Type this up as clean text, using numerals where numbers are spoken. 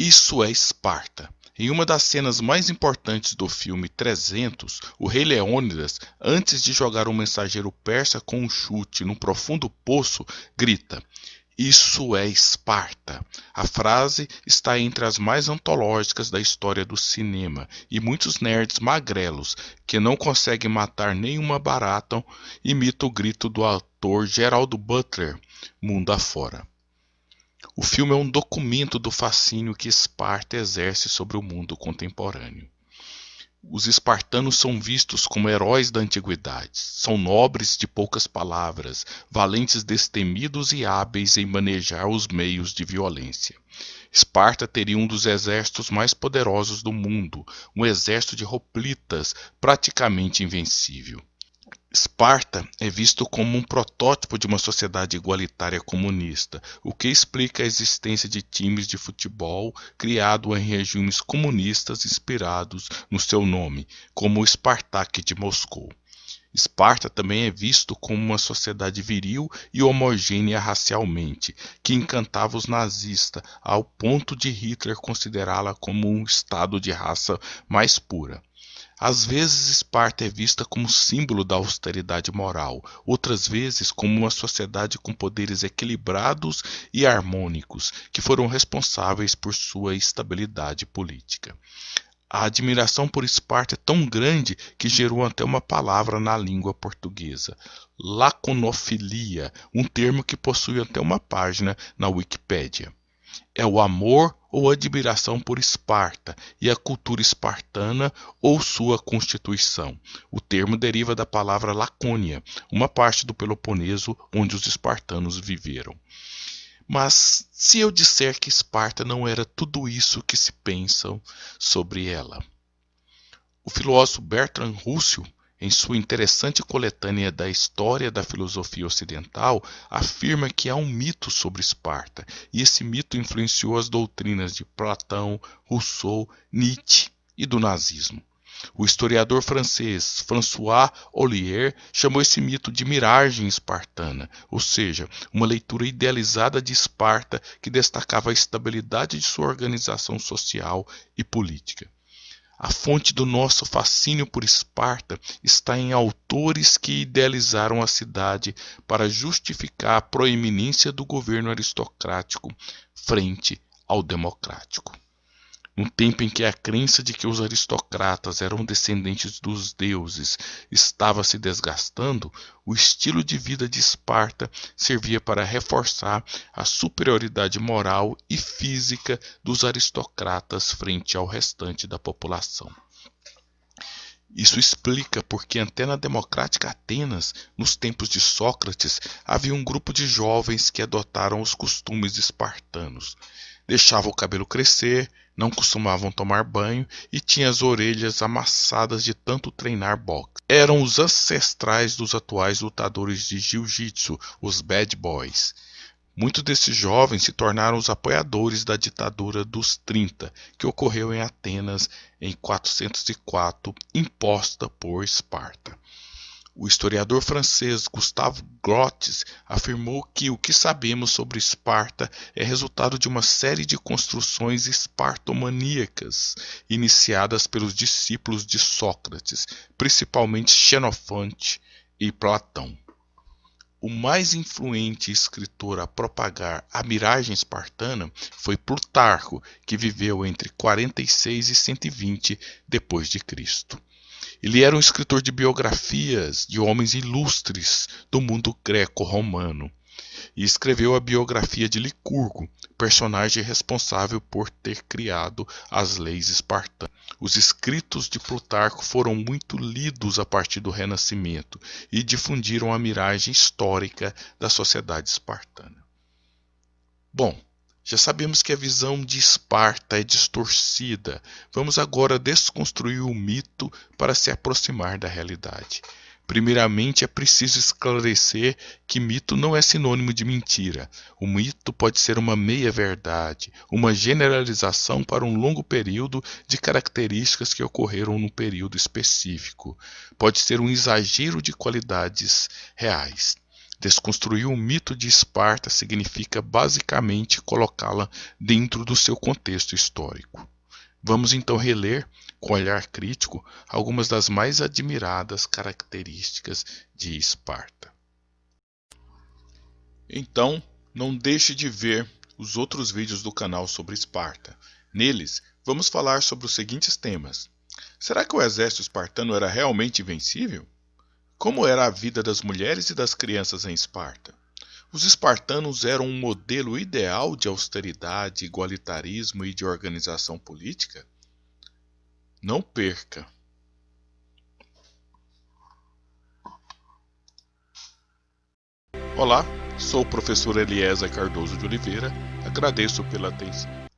Isso é Esparta. Em uma das cenas mais importantes do filme 300, o rei Leônidas, antes de jogar um mensageiro persa com um chute num profundo poço, grita: Isso é Esparta. A frase está entre as mais antológicas da história do cinema, e muitos nerds magrelos, que não conseguem matar nenhuma barata, imitam o grito do ator Gerald Butler, mundo afora. O filme é um documento do fascínio que Esparta exerce sobre o mundo contemporâneo. Os espartanos são vistos como heróis da antiguidade. São nobres de poucas palavras, valentes destemidos e hábeis em manejar os meios de violência. Esparta teria um dos exércitos mais poderosos do mundo, um exército de hoplitas praticamente invencível. Esparta é visto como um protótipo de uma sociedade igualitária comunista, o que explica a existência de times de futebol criados em regimes comunistas inspirados no seu nome, como o Spartak de Moscou. Esparta também é visto como uma sociedade viril e homogênea racialmente, que encantava os nazistas ao ponto de Hitler considerá-la como um estado de raça mais pura. Às vezes Esparta é vista como símbolo da austeridade moral, outras vezes como uma sociedade com poderes equilibrados e harmônicos, que foram responsáveis por sua estabilidade política. A admiração por Esparta é tão grande que gerou até uma palavra na língua portuguesa, laconofilia, um termo que possui até uma página na Wikipédia. É o amor ou admiração por Esparta e a cultura espartana ou sua constituição. O termo deriva da palavra Lacônia, uma parte do Peloponeso onde os espartanos viveram. Mas se eu disser que Esparta não era tudo isso que se pensam sobre ela? O filósofo Bertrand Russell, em sua interessante coletânea da História da Filosofia Ocidental, afirma que há um mito sobre Esparta, e esse mito influenciou as doutrinas de Platão, Rousseau, Nietzsche e do nazismo. O historiador francês François Ollier chamou esse mito de miragem espartana, ou seja, uma leitura idealizada de Esparta que destacava a estabilidade de sua organização social e política. A fonte do nosso fascínio por Esparta está em autores que idealizaram a cidade para justificar a proeminência do governo aristocrático frente ao democrático. No tempo em que a crença de que os aristocratas eram descendentes dos deuses estava se desgastando, o estilo de vida de Esparta servia para reforçar a superioridade moral e física dos aristocratas frente ao restante da população. Isso explica porque até na democrática Atenas, nos tempos de Sócrates, havia um grupo de jovens que adotaram os costumes espartanos. Deixavam o cabelo crescer, não costumavam tomar banho e tinham as orelhas amassadas de tanto treinar boxe. Eram os ancestrais dos atuais lutadores de jiu-jitsu, os bad boys. Muitos desses jovens se tornaram os apoiadores da ditadura dos 30, que ocorreu em Atenas em 404, imposta por Esparta. O historiador francês Gustave Grottes afirmou que o que sabemos sobre Esparta é resultado de uma série de construções espartomaníacas iniciadas pelos discípulos de Sócrates, principalmente Xenofonte e Platão. O mais influente escritor a propagar a miragem espartana foi Plutarco, que viveu entre 46 e 120 depois de Cristo. Ele era um escritor de biografias de homens ilustres do mundo greco-romano e escreveu a biografia de Licurgo, personagem responsável por ter criado as leis espartanas. Os escritos de Plutarco foram muito lidos a partir do Renascimento e difundiram a miragem histórica da sociedade espartana. Bom, já sabemos que a visão de Esparta é distorcida. Vamos agora desconstruir o mito para se aproximar da realidade. Primeiramente, é preciso esclarecer que mito não é sinônimo de mentira. O mito pode ser uma meia-verdade, uma generalização para um longo período de características que ocorreram num período específico. Pode ser um exagero de qualidades reais. Desconstruir o mito de Esparta significa basicamente colocá-la dentro do seu contexto histórico. Vamos então reler, com olhar crítico, algumas das mais admiradas características de Esparta. Então, não deixe de ver os outros vídeos do canal sobre Esparta. Neles, vamos falar sobre os seguintes temas. Será que o exército espartano era realmente invencível? Como era a vida das mulheres e das crianças em Esparta? Os espartanos eram um modelo ideal de austeridade, igualitarismo e de organização política? Não perca! Olá, sou o professor Eliezer Cardoso de Oliveira. Agradeço pela atenção.